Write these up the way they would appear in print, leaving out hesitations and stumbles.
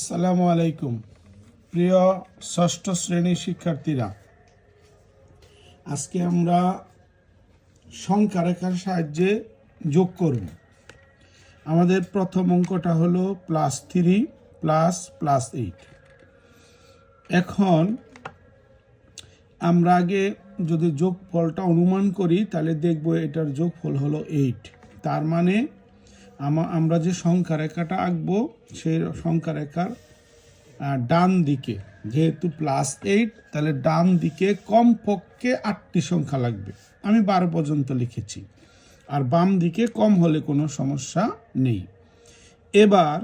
আসসালামু আলাইকুম প্রিয় ষষ্ঠ শ্রেণীর শিক্ষার্থীরা, আজকে আমরা সংখ্যা রেখার সাহায্যে যোগ করব। আমাদের প্রথম অঙ্কটা হলো +3 +8। এখন আমরা আগে যদি যোগফলটা অনুমান করি তাহলে দেখব এটার যোগফল হলো 8। তার মানে আমরা যে সংখ্যা রেখাটা আঁকবো সেই সংখ্যা রেখার ডান দিকে, যেহেতু +8 তাহলে ডান দিকে কমপক্ষে 8টি সংখ্যা লাগবে। আমি 12 পর্যন্ত লিখেছি, আর বাম দিকে কম হলে কোনো সমস্যা নেই। এবার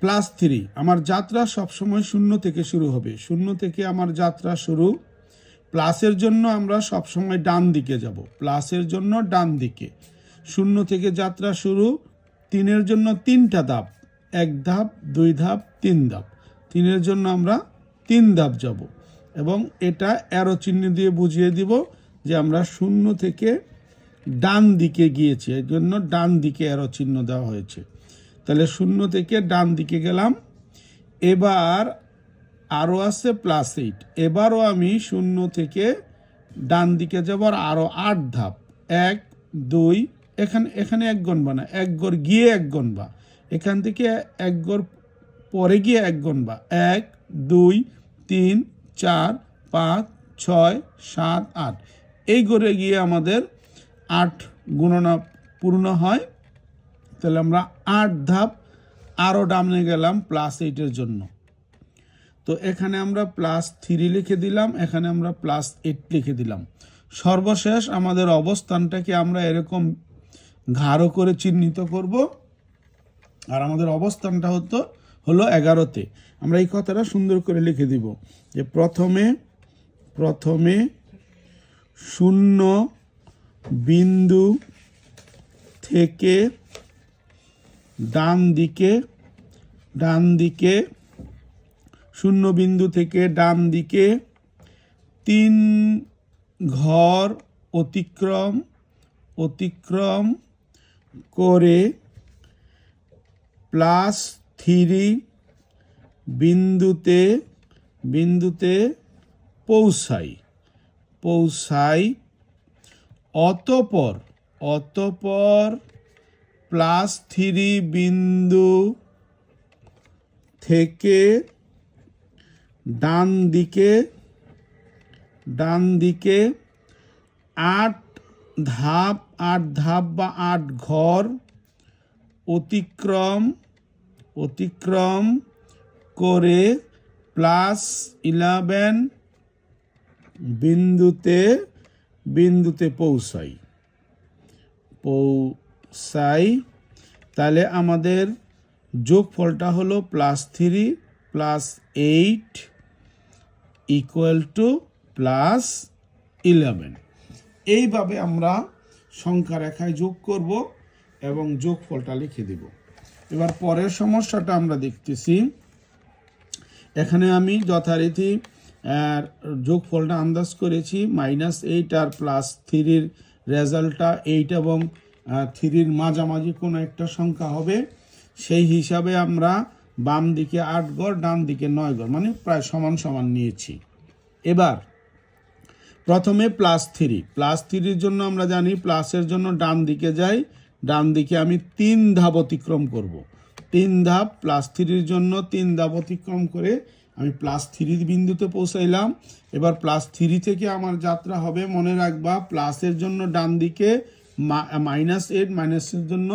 +3, আমার যাত্রা সবসময় 0 থেকে শুরু হবে। 0 থেকে আমার যাত্রা শুরু। প্লাসের জন্য আমরা সবসময় ডান দিকে যাব, প্লাসের জন্য ডান দিকে। 0 থেকে যাত্রা শুরু। 3-এর জন্য 3টা ধাপ, 1 ধাপ, 2 ধাপ, 3 ধাপ। 3-এর জন্য আমরা 3 ধাপ যাব, এবং এটা অ্যারো চিহ্ন দিয়ে বুঝিয়ে দিব যে আমরা 0 থেকে ডান দিকে গিয়েছি, এর জন্য ডান দিকে অ্যারো চিহ্ন দেওয়া হয়েছে। তাহলে 0 থেকে ডান দিকে গেলাম। এবার আরও আছে +8। এবারও আমি 0 থেকে ডান দিকে যাব, আর আরও 8 ধাপ, 1 2, এখানে 1 গণবা না, 1 ঘর গিয়ে 1 গণবা। এখান থেকে 1 ঘর পরে গিয়ে 1 গণবা। 1 2 3 4 5 6 7 8, এই ঘরে গিয়ে আমাদের 8 গণনা পূর্ণ হয়। তাহলে আমরা 8 ধাপ আরও ডানে গেলাম +8-এর জন্য। তো এখানে আমরা +3 লিখে দিলাম, এখানে আমরা +8 লিখে দিলাম। সর্বশেষ আমাদের অবস্থানটাকে আমরা এরকম ঘাড়ো করে চিহ্নিত করব, আর আমাদের অবস্থানটা হলো 11-তে। আমরা এই কথাটা সুন্দর করে লিখে দিব যে প্রথমে 0 বিন্দু থেকে ডান দিকে 0 বিন্দু থেকে ডান দিকে 3 ঘর অতিক্রম করে +3 বিন্দুতে পৌঁছাই। অতঃপর +3 বিন্দু থেকে ডান দিকে 8 ধাপ বা 8 ঘর অতিক্রম করে +11 বিন্দুতে পৌঁছাই। তাহলে আমাদের যোগফলটা হলো +3 +8 +11। এইভাবে আমরা সংখ্যা রেখায় যোগ করব এবং যোগফলটা লিখে দিব। এবার পরের সমস্যাটা আমরা দেখতেছি। এখানে আমি যথারীতি যোগফলটা আন্দাজ করেছি। -8 আর +3-র রেজাল্টটা 8 এবং 3-র মাঝামাঝি কোনো একটা সংখ্যা হবে। সেই হিসাবে আমরা বাম দিকে 8 ঘর, ডান দিকে 9 ঘর, মানে প্রায় সমান সমান নিয়েছি। এবার প্রথমে +3-র জন্য আমরা জানি প্লাসের জন্য ডান দিকে যাই। ডান দিকে আমি 3 ধাপ অতিক্রম করব। 3 ধাপ +3-র জন্য 3 ধাপ অতিক্রম করে আমি +3 বিন্দুতে পৌঁছাইলাম। এবার +3 থেকে আমার যাত্রা হবে, মনে রাখবা, প্লাসের জন্য ডান দিকে, -8 মাইনাসের জন্য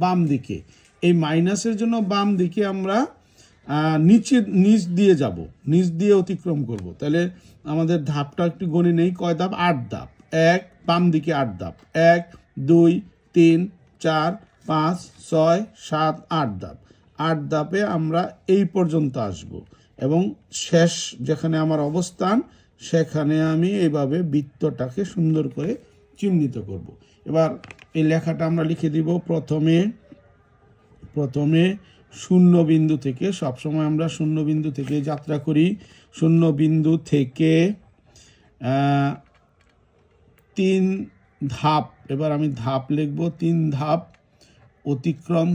বাম দিকে। এই মাইনাসের জন্য বাম দিকে আমরা নিচ দিয়ে যাব, নিচ দিয়ে অতিক্রম করব। তাহলে আমাদের ধাপটা একটু গণে নেই, কয় ধাপ? 8 ধাপ। 1 বাম দিকে 8 ধাপ, 1 2 3 4 5 6 7 8 ধাপ। 8 ধাপে আমরা এই পর্যন্ত আসব, এবং শেষ যেখানে আমার অবস্থান সেখানে আমি এইভাবে বৃত্তটাকে সুন্দর করে চিহ্নিত করব। এবার এই লেখাটা আমরা লিখে দিব। প্রথমে 0 বিন্দু থেকে, সবসময় আমরা 0 বিন্দু থেকে যাত্রা করি। 0 বিন্দু থেকে 3 ধাপ, এবার আমি ধাপ লিখব, 3 ধাপ অতিক্রম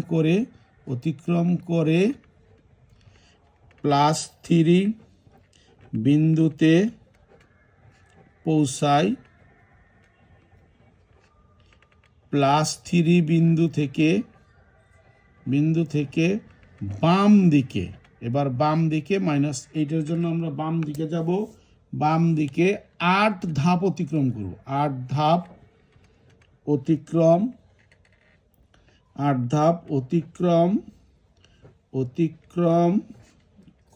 করে +3 বিন্দুতে পৌঁছায়, +3 বিন্দু থেকে বাম দিকে, এবার বাম দিকে -8 জন্য আমরা বাম দিকে যাব, বাম দিকে 8 ধাপ অতিক্রম করব, 8 ধাপ অতিক্রম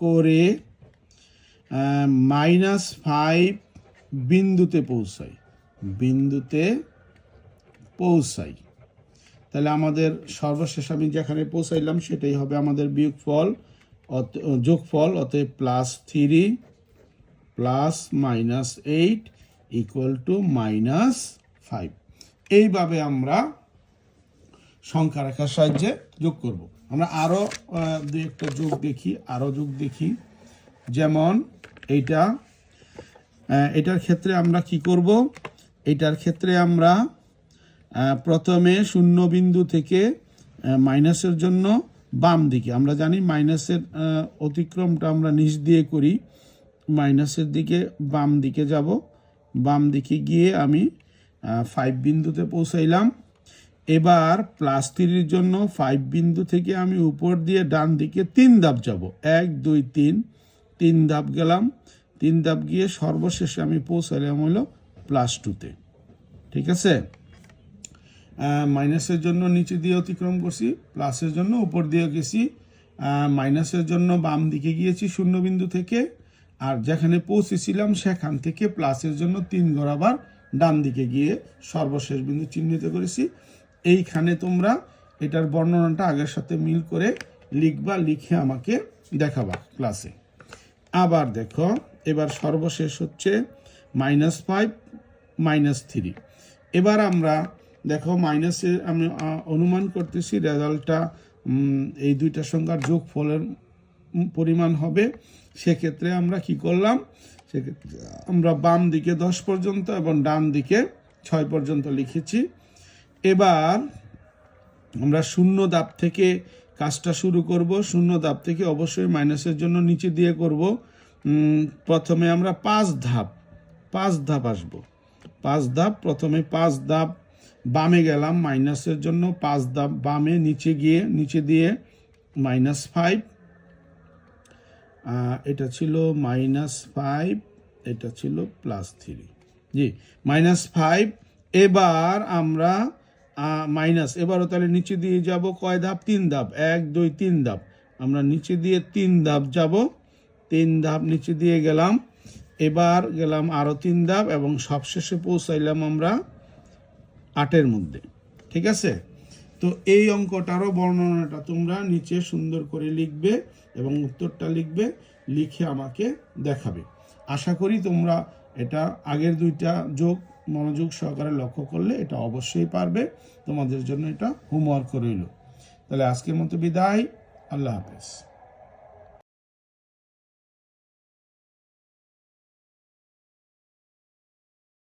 করে -5 বিন্দুতে পৌঁছাই। তাহলে আমাদের সর্বশেষ আমি যেখানে পৌঁছাইলাম সেটাই হবে আমাদের যোগফল, অতএব +3 + -8 = -5। এইভাবে আমরা সংখ্যা রেখার সাহায্যে যোগ করব। আমরা আরও দুই একটা যোগ দেখি, যেমন এটার ক্ষেত্রে আমরা কি করব, এটার ক্ষেত্রে আমরা প্রথমে 0 বিন্দু থেকে মাইনাসের জন্য বাম দিকে, আমরা জানি মাইনাসের অতিক্রমটা আমরা নিচ দিয়ে করি, মাইনাসের দিকে বাম দিকে যাব, বাম দিকে গিয়ে আমি 5 বিন্দুতে পৌঁছাইলাম। এবার +3 জন্য 5 বিন্দু থেকে আমি উপর দিয়ে ডান দিকে 3 ধাপ যাব, 1 2 3 ধাপ গেলাম, 3 ধাপ গিয়ে সর্বশেষে আমি পৌঁছাইলাম হলো +2-তে। ঠিক আছে, মাইনাসের জন্য নিচে দিয়ে অতিক্রম করছি, প্লাসের জন্য উপর দিয়ে গেছি, মাইনাসের জন্য বাম দিকে গিয়েছি 0 বিন্দু থেকে, আর যেখানে পৌঁছেছিলাম সেখান থেকে প্লাসের জন্য 3 ঘর আবার ডান দিকে গিয়ে সর্বশেষ বিন্দু চিহ্নিত করেছি। এইখানে তোমরা এটার বর্ণনাটা আগের সাথে মিল করে লিখবা, লিখে আমাকে দেখাবা ক্লাসে। আবার দেখো, এবার সর্বশেষ হচ্ছে -5 -3। এবার আমরা দেখো মাইনাসে আমি অনুমান করতেছি রেজাল্টটা এই দুইটা সংখ্যার যোগফলের পরিমাণ হবে। সেক্ষেত্রে আমরা কি করলাম, সেক্ষেত্রে আমরা বাম দিকে 10 পর্যন্ত এবং ডান দিকে 6 পর্যন্ত লিখেছি। এবার আমরা 0 ধাপ থেকে কাজটা শুরু করব। 0 ধাপ থেকে অবশ্যই মাইনাসের জন্য নিচে দিয়ে করব। প্রথমে আমরা 5 ধাপ আসব, 5 ধাপ, প্রথমে 5 ধাপ বামে গেলাম, মাইনাসের জন্য 5 ধাপ বামে, নিচে দিয়ে -5, এটা ছিল -5, এটা ছিল +3, জি -5। এবার আমরা এবারও তাহলে নিচে দিয়ে যাব কয় ধাপ, 3 ধাপ, 1 2 3 ধাপ, আমরা নিচে দিয়ে 3 ধাপ যাব, 3 ধাপ নিচে দিয়ে গেলাম, এবার গেলাম আরও 3 ধাপ এবং সবশেষে পৌঁছাইলাম আমরা 8-এর মধ্যে। ঠিক আছে, তো এই অঙ্কটারও বর্ণনাটা তোমরা নিচে সুন্দর করে লিখবে এবং উত্তরটা লিখবে, লিখে আমাকে দেখাবে। আশা করি তোমরা এটা আগের দুইটা যোগ মনোযোগ সহকারে লক্ষ্য করলে এটা অবশ্যই পারবে। তোমাদের জন্য এটা হোমওয়ার্ক রইল। তাহলে আজকের মতো বিদায়, আল্লাহ হাফেজ।